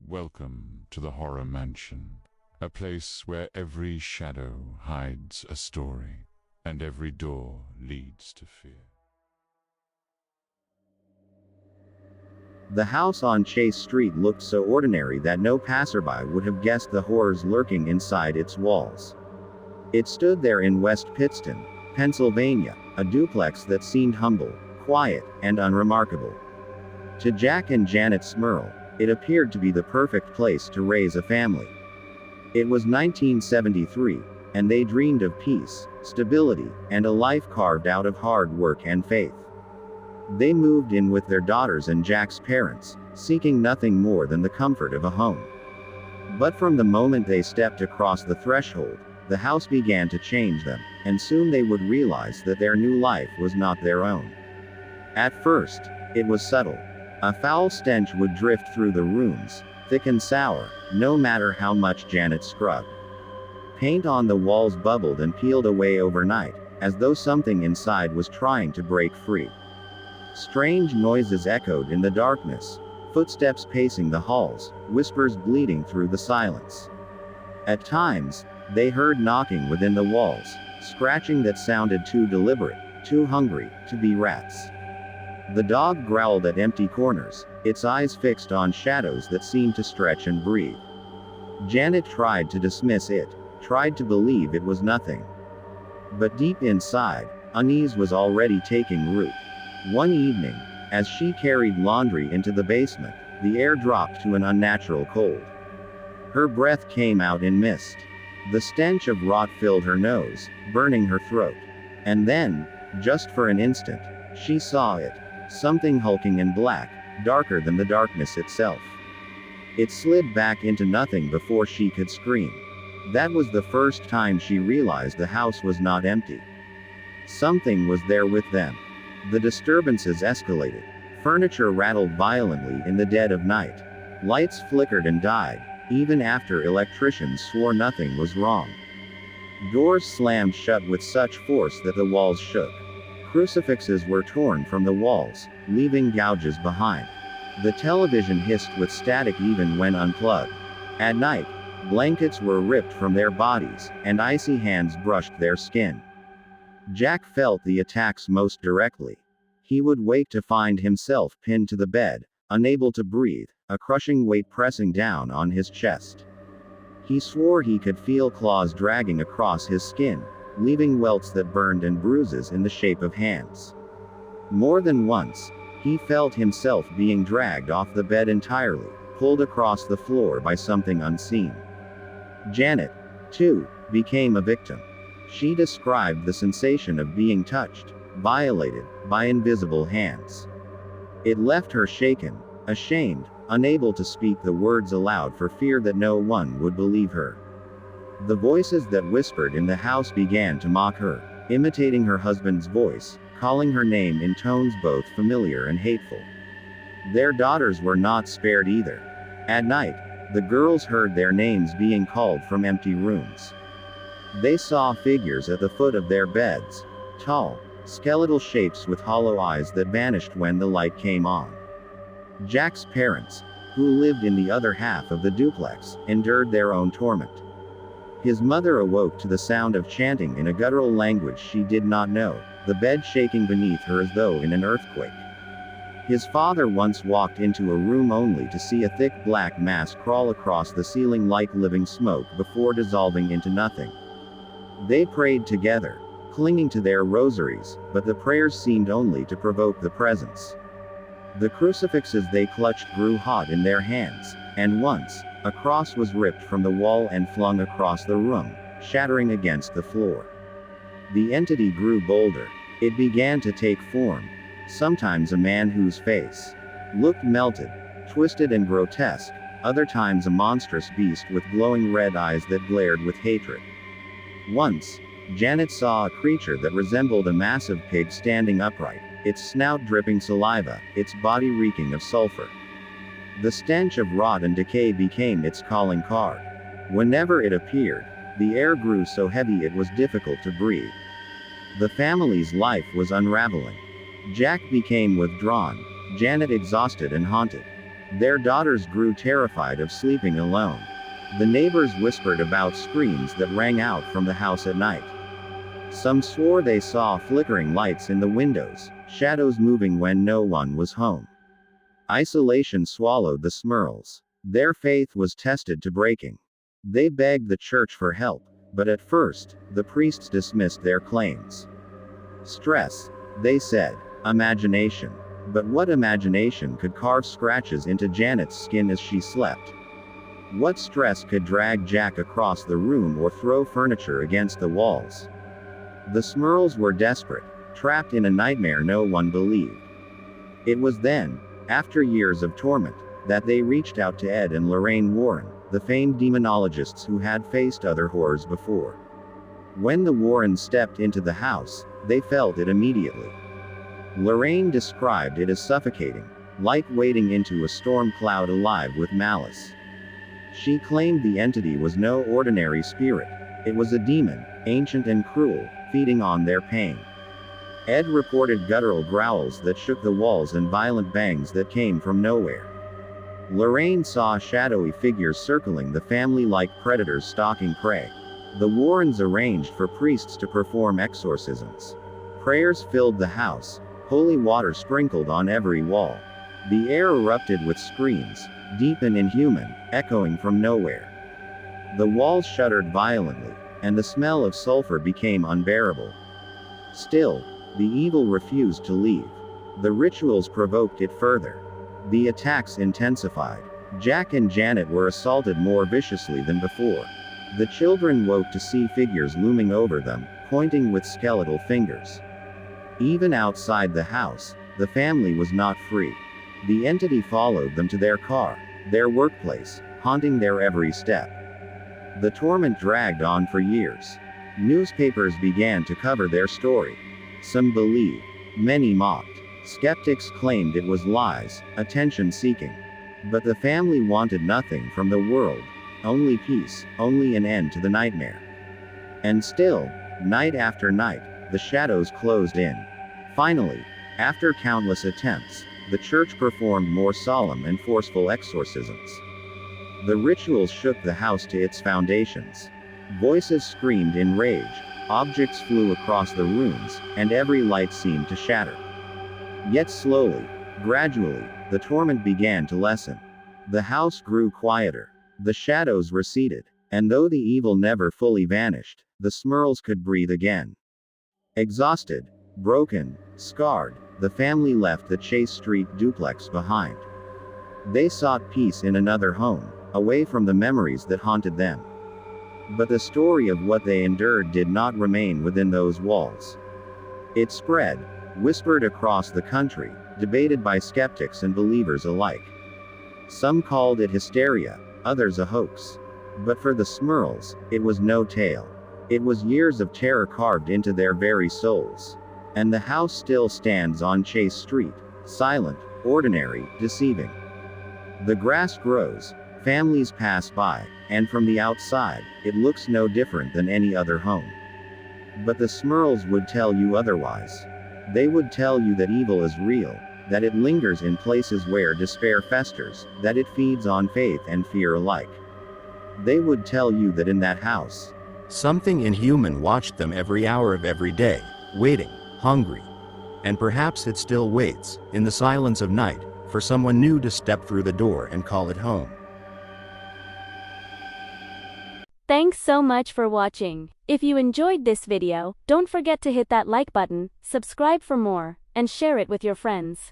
Welcome to the Horror Mansion, a place where every shadow hides a story, and every door leads to fear. The house on Chase Street looked so ordinary that no passerby would have guessed the horrors lurking inside its walls. It stood there in West Pittston, Pennsylvania, a duplex that seemed humble, quiet, and unremarkable. To Jack and Janet Smurl, it appeared to be the perfect place to raise a family. It was 1973, and they dreamed of peace, stability, and a life carved out of hard work and faith. They moved in with their daughters and Jack's parents, seeking nothing more than the comfort of a home. But from the moment they stepped across the threshold, the house began to change them, and soon they would realize that their new life was not their own. At first, it was subtle. A foul stench would drift through the rooms, thick and sour, no matter how much Janet scrubbed. Paint on the walls bubbled and peeled away overnight, as though something inside was trying to break free. Strange noises echoed in the darkness, footsteps pacing the halls, whispers bleeding through the silence. At times, they heard knocking within the walls, scratching that sounded too deliberate, too hungry, to be rats. The dog growled at empty corners, its eyes fixed on shadows that seemed to stretch and breathe. Janet tried to dismiss it, tried to believe it was nothing. But deep inside, unease was already taking root. One evening, as she carried laundry into the basement, the air dropped to an unnatural cold. Her breath came out in mist. The stench of rot filled her nose, burning her throat. And then, just for an instant, she saw it. Something hulking in black, darker than the darkness itself. It slid back into nothing before she could scream. That was the first time she realized the house was not empty. Something was there with them. The disturbances escalated. Furniture rattled violently in the dead of night. Lights flickered and died, even after electricians swore nothing was wrong. Doors slammed shut with such force that the walls shook. Crucifixes were torn from the walls, leaving gouges behind. The television hissed with static even when unplugged. At night, blankets were ripped from their bodies, and icy hands brushed their skin. Jack felt the attacks most directly. He would wake to find himself pinned to the bed, unable to breathe, a crushing weight pressing down on his chest. He swore he could feel claws dragging across his skin, leaving welts that burned and bruises in the shape of hands. More than once, he felt himself being dragged off the bed entirely, pulled across the floor by something unseen. Janet, too, became a victim. She described the sensation of being touched, violated, by invisible hands. It left her shaken, ashamed, unable to speak the words aloud for fear that no one would believe her. The voices that whispered in the house began to mock her, imitating her husband's voice, calling her name in tones both familiar and hateful. Their daughters were not spared either. At night, the girls heard their names being called from empty rooms. They saw figures at the foot of their beds, tall, skeletal shapes with hollow eyes that vanished when the light came on. Jack's parents, who lived in the other half of the duplex, endured their own torment. His mother awoke to the sound of chanting in a guttural language she did not know, the bed shaking beneath her as though in an earthquake. His father once walked into a room only to see a thick black mass crawl across the ceiling like living smoke before dissolving into nothing. They prayed together, clinging to their rosaries, but the prayers seemed only to provoke the presence. The crucifixes they clutched grew hot in their hands, and once, a cross was ripped from the wall and flung across the room, shattering against the floor. The entity grew bolder. It began to take form. Sometimes a man whose face looked melted, twisted and grotesque, other times a monstrous beast with glowing red eyes that glared with hatred. Once, Janet saw a creature that resembled a massive pig standing upright, its snout dripping saliva, its body reeking of sulfur. The stench of rot and decay became its calling card. Whenever it appeared, the air grew so heavy it was difficult to breathe. The family's life was unraveling. Jack became withdrawn, Janet exhausted and haunted. Their daughters grew terrified of sleeping alone. The neighbors whispered about screams that rang out from the house at night. Some swore they saw flickering lights in the windows, shadows moving when no one was home. Isolation swallowed the Smurls. Their faith was tested to breaking. They begged the church for help, but at first, the priests dismissed their claims. Stress, they said. Imagination. But what imagination could carve scratches into Janet's skin as she slept? What stress could drag Jack across the room or throw furniture against the walls? The Smurls were desperate, trapped in a nightmare no one believed. It was then, after years of torment, that they reached out to Ed and Lorraine Warren, the famed demonologists who had faced other horrors before. When the Warrens stepped into the house, they felt it immediately. Lorraine described it as suffocating, like wading into a storm cloud alive with malice. She claimed the entity was no ordinary spirit. It was a demon, ancient and cruel, feeding on their pain. Ed reported guttural growls that shook the walls and violent bangs that came from nowhere. Lorraine saw shadowy figures circling the family like predators stalking prey. The Warrens arranged for priests to perform exorcisms. Prayers filled the house, holy water sprinkled on every wall. The air erupted with screams, deep and inhuman, echoing from nowhere. The walls shuddered violently, and the smell of sulfur became unbearable. Still, the evil refused to leave. The rituals provoked it further. The attacks intensified. Jack and Janet were assaulted more viciously than before. The children woke to see figures looming over them, pointing with skeletal fingers. Even outside the house, the family was not free. The entity followed them to their car, their workplace, haunting their every step. The torment dragged on for years. Newspapers began to cover their story. Some believed, many mocked. Skeptics claimed it was lies, attention-seeking. But the family wanted nothing from the world. Only peace, only an end to the nightmare. And still, night after night, the shadows closed in. Finally, after countless attempts, the church performed more solemn and forceful exorcisms. The rituals shook the house to its foundations. Voices screamed in rage, objects flew across the rooms, and every light seemed to shatter. Yet slowly, gradually, the torment began to lessen. The house grew quieter. The shadows receded, and though the evil never fully vanished, the Smurls could breathe again. Exhausted, broken, scarred, the family left the Chase Street duplex behind. They sought peace in another home, away from the memories that haunted them. But the story of what they endured did not remain within those walls. It spread, whispered across the country, debated by skeptics and believers alike. Some called it hysteria, others a hoax. But for the Smurls, it was no tale. It was years of terror carved into their very souls. And the house still stands on Chase Street, silent, ordinary, deceiving. The grass grows, families pass by, and from the outside, it looks no different than any other home. But the Smurls would tell you otherwise. They would tell you that evil is real, that it lingers in places where despair festers, that it feeds on faith and fear alike. They would tell you that in that house, something inhuman watched them every hour of every day, waiting, hungry. And perhaps it still waits, in the silence of night, for someone new to step through the door and call it home. Thanks so much for watching. If you enjoyed this video, don't forget to hit that like button, subscribe for more, and share it with your friends.